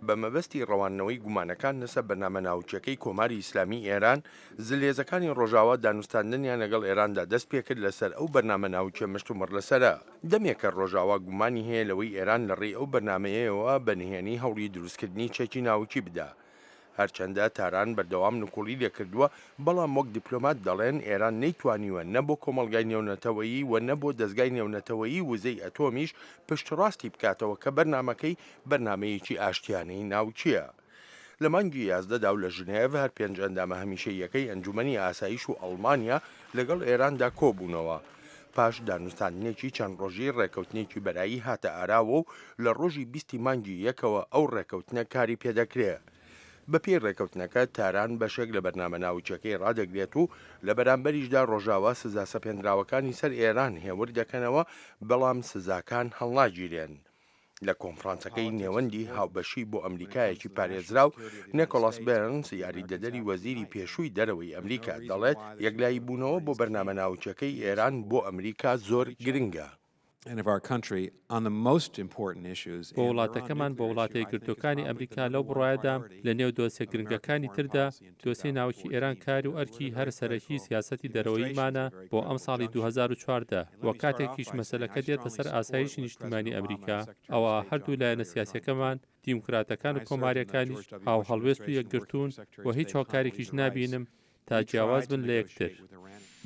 بە مەبەستی ڕەوانەوەی گومانەکان لەسەر بەرنامە ناوچەکەی کۆماری ئیسلامی ئێران زلێزەکانی ڕۆژاوا دانوستاندنیان لەگەڵ ئێراندا دەست پێکرد لەسەر ئەو بەرنامە ناوچە مشتومڕ لەسەرە. دەمێکە ڕۆژاوا گومانی هەیە لەوەی ئێران لەڕێی ئەو بەرنمەیەوە بەنهێنی هەوڵی دروستکردنی چەکی ناوچی بدا. هەرچەندە تاران بەردەوام نکوڵی لێکردووە، بەڵام وەک دیپلۆمات دەڵێن ئێران نەیتوانیوە نە بۆ کۆمەڵگای نێونەتەوەیی و نە بۆ دەستگای نێونەتەوەیی وزەی ئەتۆمیش پشتڕاستی بکاتەوە کە بەرنمەکەی بەرنمەیەکی ئاشتیانەی ناوچیە. لە مانگی 11دا و لە ژنێڤ هەر 5 ئەندامە هەمیشەیەکەی ئەنجومەنی ئاسایش و ئەڵمانیا لەگەڵ ئێراندا کۆبوونەوە. پاش دانوستاندنێکی چەند ڕۆژی ڕێکەوتنێکی بەرایی هاتە ئاراوە و لە ڕۆژی 20 مانگی یەکەوە ئەو ڕێکەوتنە کاری پێدەکرێت. بەپێی ڕێکەوتنەکە تاران بەشێک لە بەرنامە ناوچەکەی ڕادەگرێت و لە بەرامبەریشدا ڕۆژاوا سزا سەپێنراوەکانی سەر ئێران هێور دەکەنەوە، بەڵام سزاکان هەڵناگیرێن. لە کۆنفرانسەکەی نێوەندی هاوبەشی بۆ ئەمریکایەکی پارێزراو، نیکۆلاس بێرنس یاریدەدەری وەزیری پێشووی دەرەوەی ئەمریکا دەڵێت یەکلایی بوونەوە بۆ بەرنامە ناوچەکەی ئێران بۆ ئەمریکا زۆر گرنگە. بۆ وڵاتەکەمان بۆ وڵاتە یەکگرتووەکانی ئەمریکا لەو بڕایەدا لە نێو دۆسیە گرنگەکانی تردا دۆسیە ناوکی ئێران کار و ئەرکی هەر سەرەکی سیاسەتی دەرەوەیمانە بۆ ئەم ساڵی 2014 وە کاتێکیش مەسەلەکە دێتە سەر ئاسایشی نیشتیمانی ئەمریکا، ئەوە هەردوو لایەنە سیاسیەکەمان دیموکراتەکان و کۆماریەکانیش هاو هەڵوێست و یەکگرتوون و هیچ هۆکارێکیش نابینم تا جیاواز بن لە یەکتر.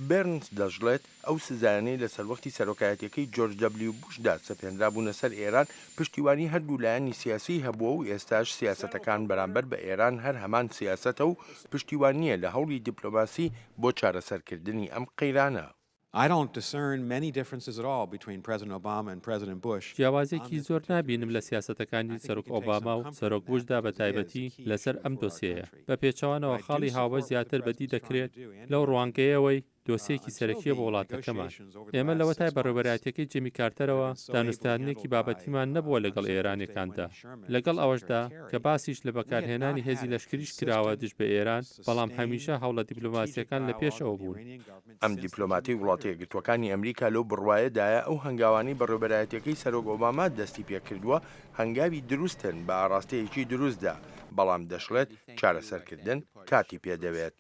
بێرنس دەژڵێت ئەو سزانەی لە سەروەختی سەرۆکایەتەکەی جۆرج دەبلیو بوشدا سەپێنرابوونە سەر ئێران پشتیوانی هەردوو لایەنی سیاسی هەبووە و ئێستاش سیاسەتەکان بەرامبەر بە ئێران هەر هەمان سیاسەتە و پشتیوانیە لە هەوڵی دیپلۆماسی بۆ چارەسەرکردنی ئەم قەیرانە. جیاوازێکی زۆر نابینم لە سیاسەتەکانی سەرۆک ئۆباما و سەرۆک بوشدا بە تایبەتی لەسەر ئەم دۆسیەیە. بە پێچەوانەوە خاڵی هاوبەش زیاتر بەدی دەکرێت لەو ڕوانگەیەوەی دۆسیەکی سەرەکیە بۆ وڵاتەکەمان. ئێمە لەوە تای بەڕێوەبەرایەتەکەی جیمی کارتەرەوە دانوستاندنێکی بابەتیمان نەبووە لەگەڵ ئێرانەکاندا، لەگەڵ ئەوەشدا کە باسیش لە بەکارهێنانی هێزی لەشکریش کراوە دژ بە ئێران، بەڵام هەمیشە هەوڵە دیپلۆماسیەکان لە پێشەوە بوون. ئەم دیپلۆماتی وڵاتە یەکگرتووەکانی ئەمریکا لەو بڕوایەدایە ئەو هەنگاوانی بەڕێوەبەرایەتەکەی سەرۆک ئۆباما دەستی پێکردووە هەنگاوی دروستن بە ئاراستەیەکی دروستدا، بەڵام دەشڵێت چارەسەرکردن کاتی پێدەوێت.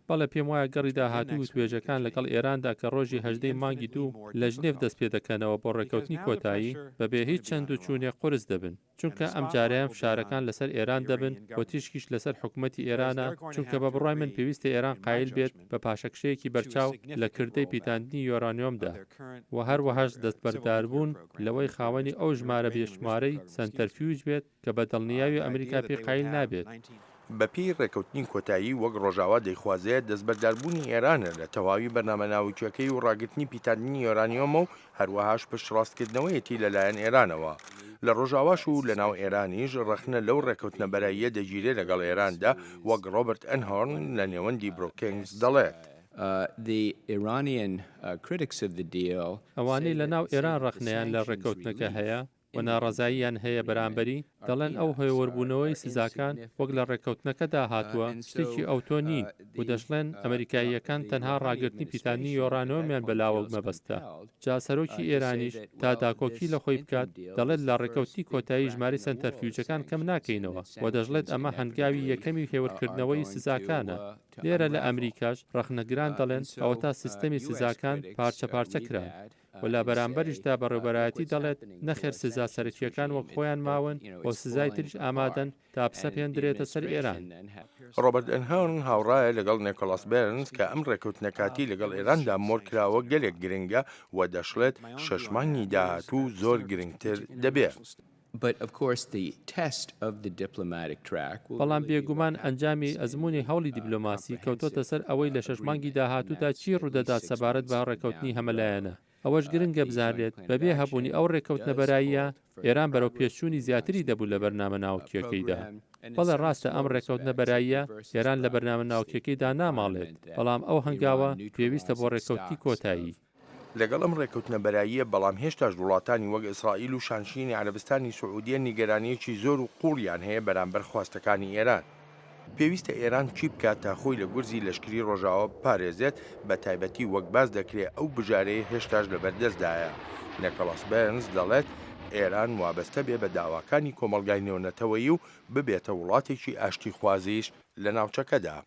بەڵێ پێم وایە گەڕی داهاتوو و توێژەکان لەگەڵ ئێراندا کە ڕۆژی 18 مانگی 2 لە ژنێڤ دەست پێ دەکەنەوە بۆ ڕێکەوتنی کۆتایی بەبێ هیچ چەند و چوونێ قورس دەبن، چونکە ئەم جارەیان فشارەکان لەسەر ئێران دەبن و تیشکیش لەسەر حکوومەتی ئێرانە، چونکە بە بڕای من پێویستە ئێران قایل بێت بە پاشەکشەیەکی بەرچاو لە کردەی پیتاندنی یۆرانیۆمدا و هەروەهاش دەستبەرداربوون لەوەی خاوەنی ئەو ژمارە بێشمارەی سەنتەرفیوج بێت کە بە دڵنیاوی ئەمریکا پێی قایل نابێت. بەپێی ڕێکەوتنی کۆتایی وەک ڕۆژاوا دەیخوازێت دەستبەرداربوونی ئێرانە لە تەواوی بەرنامە ناوچەکەی و ڕاگررتنی پیتاندنی یۆرانیۆمە و هەروەهاش پشتڕاستکردنەوەیەتی لەلایەن ئێرانەوە. لە ڕۆژاواش و لە ناو ئێرانیش ڕەخنە لەو ڕێکەوتنە بەراییە دەگیرێت لەگەڵ ئێراندا، وەک ڕۆبرت ئەنهۆرن لە نێوەندی برۆکینگز دەڵێت. ئەوانەی لە ناو ئێران ڕەخنەیان لە ڕێکەوتنەکە هەیە و ناڕەزاییان هەیە بەرامبەری، دەڵێن ئەو هێوەربوونەوەی سزاکان وەک لە ڕێکەوتنەکەدا هاتووە شتێکی ئەوتۆ نین و دەشڵێن ئەمریکاییەکان تەنها ڕاگررتنی پیتانی یۆرانیۆمیان بەلاوەک مەبەستە. جا سەرۆکی ئێرانیش تا داکۆکی لە خۆی بکات دەڵێت لە ڕێکەوتنی کۆتایی ژماری سەنتەرفیوجەکان کەم ناکەینەوە و دەژڵێت ئەمە هەنگاوی یەکەمی هێورکردنەوەی سزاکانە. لێرە لە ئەمریکاش ڕەخنەگران دەڵێن ئەوە تا سیستەمی سزاکان پارچە پارچە کران و لە بەرامبەریشدا بەڕێوەبەرایەتی دەڵێت نەخێر سزا سەرەکیەکان وەک خۆیان ماون و سزای تریش ئامادەن تا پسەپێندرێتە سەر ئێران. ڕۆبرت ئەنهۆرن هاوڕایە لەگەڵ نیکۆلاس بێرنس کە ئەم ڕێکەوتنەکاتی لەگەڵ ئێراندا مۆرکراوە گەلێک گرنگە و دەشڵێت 6 مانگی داهاتوو زۆر گرنگتر دەبێت. بەڵام بێگومان ئەنجامی ئەزمموی هەوڵی دیپلۆماسی کەوتۆتە سەر ئەوەی لە 6 مانگی داهاتوودا چی ڕوودەدات سەبارەت بە ڕێکەوتنی هەمەلایەنە. ئەوەش گرنگە بزانرێت بەبێ هەبوونی ئەو ڕێکەوتنە بەراییە ئێران بەرەو پێشچوونی زیاتری دەبوو لە بەرنامە ناوکیەکەیدا. بەڵێ ڕاستە ئەم ڕێکەوتنە بەراییە ئێران لە بەرنامە ناوکیەکەیدا ناماڵێت، بەڵام ئەو هەنگاوە پێویستە بۆ ڕێکەوتی کۆتایی. لەگەڵ ئەم ڕێکەوتنە بەراییە بەڵام هێشتاش وڵاتانی وەک ئیسرائیل و شانشینی عەرەبستانی سوعودیە نیگەرانیەکی زۆر و قوڵیان هەیە بەرامبەر خواستەکانی ئێران. پێویستە ئێران چی بکات تا خۆی لە گورزی لەشکری ڕۆژاوا پارێزێت، بە تایبەتی وەک باز دەکرێت ئەو بژارەیە هێشتاش لەبەردەستدایە. نێکەڵاس بێرنز دەڵێت ئێران وابەستە بێ بە داواکانی کۆمەڵگای نێونەتەوەیی و ببێتە وڵاتێکی ئاشتی خوازیش لە ناوچەکەدا.